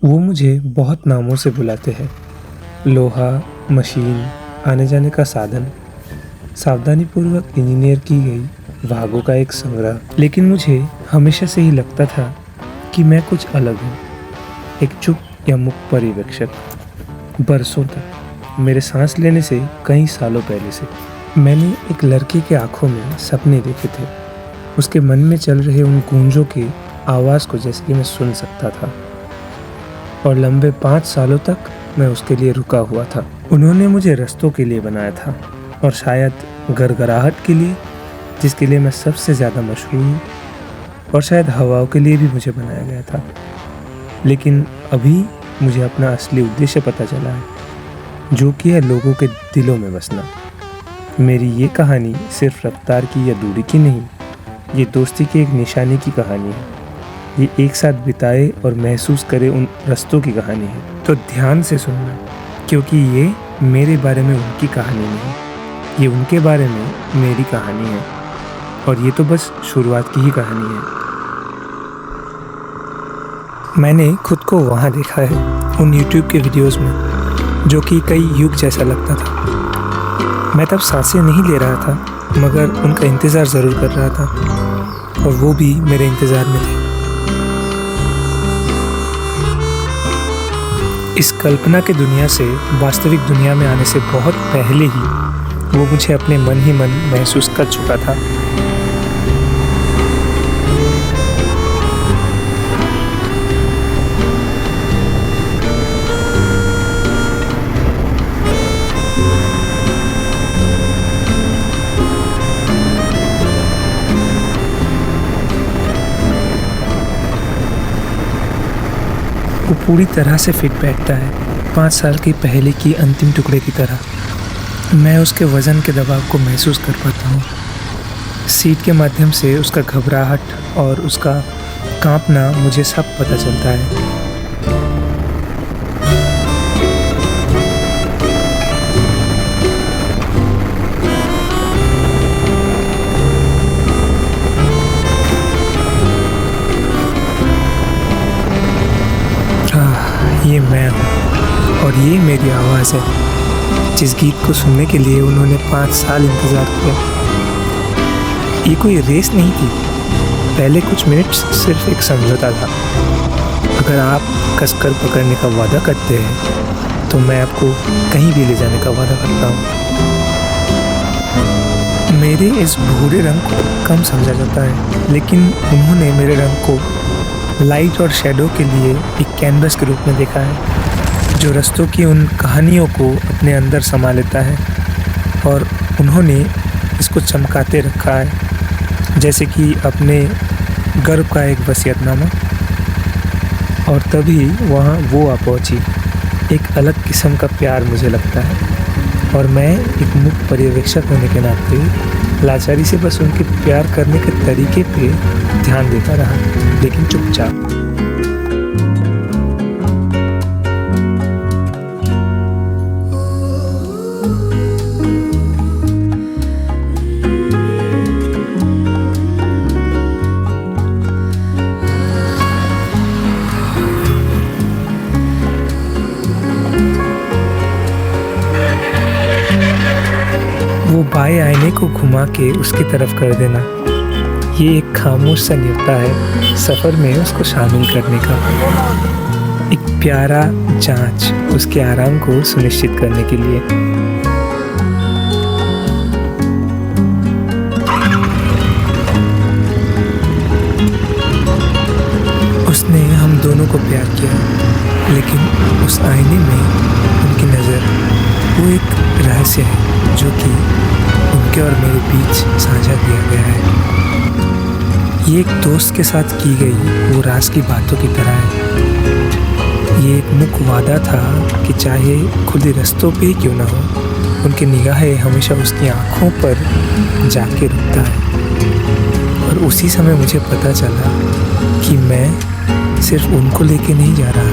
वो मुझे बहुत नामों से बुलाते हैं। लोहा, मशीन, आने जाने का साधन, सावधानीपूर्वक इंजीनियर की गई भागों का एक संग्रह। लेकिन मुझे हमेशा से ही लगता था कि मैं कुछ अलग हूँ, एक चुप या मुक्त पर्यवेक्षक। बरसों तक, मेरे सांस लेने से कई सालों पहले से, मैंने एक लड़के के आंखों में सपने देखे थे। उसके मन में चल रहे उन गूंजों की आवाज़ को जैसे कि मैं सुन सकता था। और लंबे 5 सालों तक मैं उसके लिए रुका हुआ था। उन्होंने मुझे रस्तों के लिए बनाया था, और शायद गड़गड़ाहट के लिए, जिसके लिए मैं सबसे ज़्यादा मशहूर हूँ, और शायद हवाओं के लिए भी मुझे बनाया गया था। लेकिन अभी मुझे अपना असली उद्देश्य पता चला है, जो कि है लोगों के दिलों में बसना। मेरी ये कहानी सिर्फ रफ्तार की या दूरी की नहीं, ये दोस्ती की एक निशानी की कहानी है। ये एक साथ बिताए और महसूस करे उन रस्तों की कहानी है। तो ध्यान से सुनना, क्योंकि ये मेरे बारे में उनकी कहानी नहीं, ये उनके बारे में मेरी कहानी है। और ये तो बस शुरुआत की ही कहानी है। मैंने खुद को वहाँ देखा है, उन YouTube के वीडियोस में, जो कि कई युग जैसा लगता था। मैं तब सांसें नहीं ले रहा था, मगर उनका इंतज़ार ज़रूर कर रहा था, और वो भी मेरे इंतज़ार में थे। इस कल्पना के दुनिया से वास्तविक दुनिया में आने से बहुत पहले ही वो मुझे अपने मन ही मन महसूस कर चुका था। वो पूरी तरह से फिट बैठता है, 5 साल के पहले की अंतिम टुकड़े की तरह। मैं उसके वज़न के दबाव को महसूस कर पाता हूँ। सीट के माध्यम से उसका घबराहट और उसका कांपना मुझे सब पता चलता है। ये मैं हूँ, और ये मेरी आवाज़ है, जिस गीत को सुनने के लिए उन्होंने 5 साल इंतज़ार किया। ये कोई रेस नहीं थी, पहले कुछ मिनट सिर्फ एक समझौता था। अगर आप कसकर पकड़ने का वादा करते हैं, तो मैं आपको कहीं भी ले जाने का वादा करता हूँ। मेरे इस भूरे रंग को कम समझा जाता है, लेकिन उन्होंने मेरे रंग को लाइट और शैडो के लिए एक कैनवस के रूप में देखा है, जो रस्तों की उन कहानियों को अपने अंदर समा लेता है। और उन्होंने इसको चमकाते रखा है, जैसे कि अपने गर्व का एक वसीयतनामा। और तभी वहाँ वो आ पहुँची, एक अलग किस्म का प्यार मुझे लगता है। और मैं एक मुक्त पर्यवेक्षक होने के नाते लाचारी से बस उनके प्यार करने के तरीके पे ध्यान देता रहा, लेकिन चुपचाप। वो बाएं आईने को घुमा के उसकी तरफ कर देना, ये एक खामोश सा न्योता है सफ़र में उसको शामिल करने का। एक प्यारा जांच उसके आराम को सुनिश्चित करने के लिए। उसने हम दोनों को प्यार किया, लेकिन उस आईने में उनकी नज़र, वो एक रहस्य है जो कि उनके और मेरे बीच साझा किया गया है। ये एक दोस्त के साथ की गई वो राज की बातों की तरह है। ये एक मुख वादा था कि चाहे खुले रास्तों पे ही क्यों ना हो, उनकी निगाहें हमेशा उसकी आँखों पर जाके रुकता है। और उसी समय मुझे पता चला कि मैं सिर्फ उनको लेके नहीं जा रहा,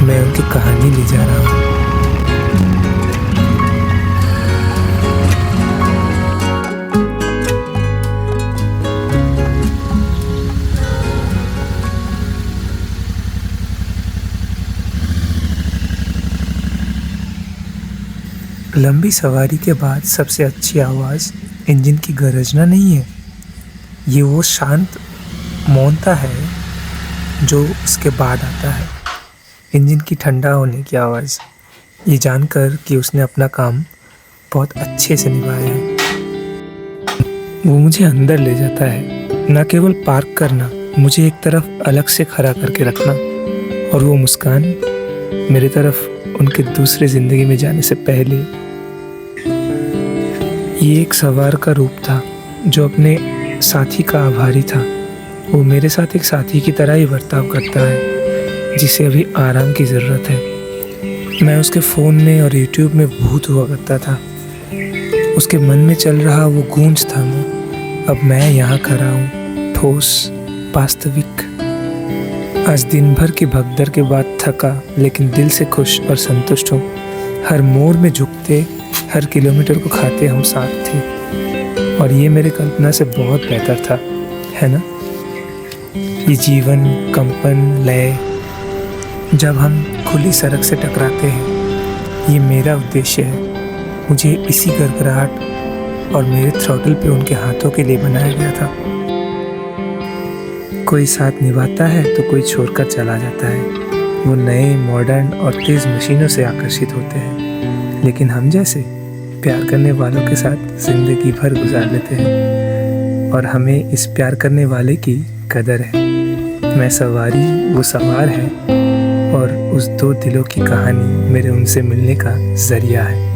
मैं उनकी कहानी ले जा रहा हूँ। लंबी सवारी के बाद सबसे अच्छी आवाज़ इंजन की गरजना नहीं है, ये वो शांत मौनता है जो उसके बाद आता है। इंजन की ठंडा होने की आवाज़, ये जानकर कि उसने अपना काम बहुत अच्छे से निभाया है। वो मुझे अंदर ले जाता है, ना केवल पार्क करना, मुझे एक तरफ अलग से खड़ा करके रखना, और वो मुस्कान मेरी तरफ उनके दूसरे ज़िंदगी में जाने से पहले। ये एक सवार का रूप था जो अपने साथी का आभारी था। वो मेरे साथ एक साथी की तरह ही बर्ताव करता है जिसे अभी आराम की ज़रूरत है। मैं उसके फ़ोन में और यूट्यूब में भूत हुआ करता था। उसके मन में चल रहा वो गूंज था मैं, अब मैं यहाँ खड़ा हूँ, ठोस, वास्तविक। आज दिन भर की भगदड़ के बाद थका लेकिन दिल से खुश और संतुष्ट हूँ। हर मोड़ में झुकते, हर किलोमीटर को खाते हम साथ थे, और ये मेरे कल्पना से बहुत बेहतर था, है ना? ये जीवन, कंपन, लय, जब हम खुली सड़क से टकराते हैं, ये मेरा उद्देश्य है। मुझे इसी गड़गड़ाहट और मेरे थ्रॉटल पे उनके हाथों के लिए बनाया गया था। कोई साथ निभाता है तो कोई छोड़कर चला जाता है। वो नए, मॉडर्न और तेज़ मशीनों से आकर्षित होते हैं, लेकिन हम जैसे प्यार करने वालों के साथ ज़िंदगी भर गुजार लेते हैं, और हमें इस प्यार करने वाले की कदर है। मैं सवारी, वो सवार है, और उस दो दिलों की कहानी मेरे उनसे मिलने का ज़रिया है।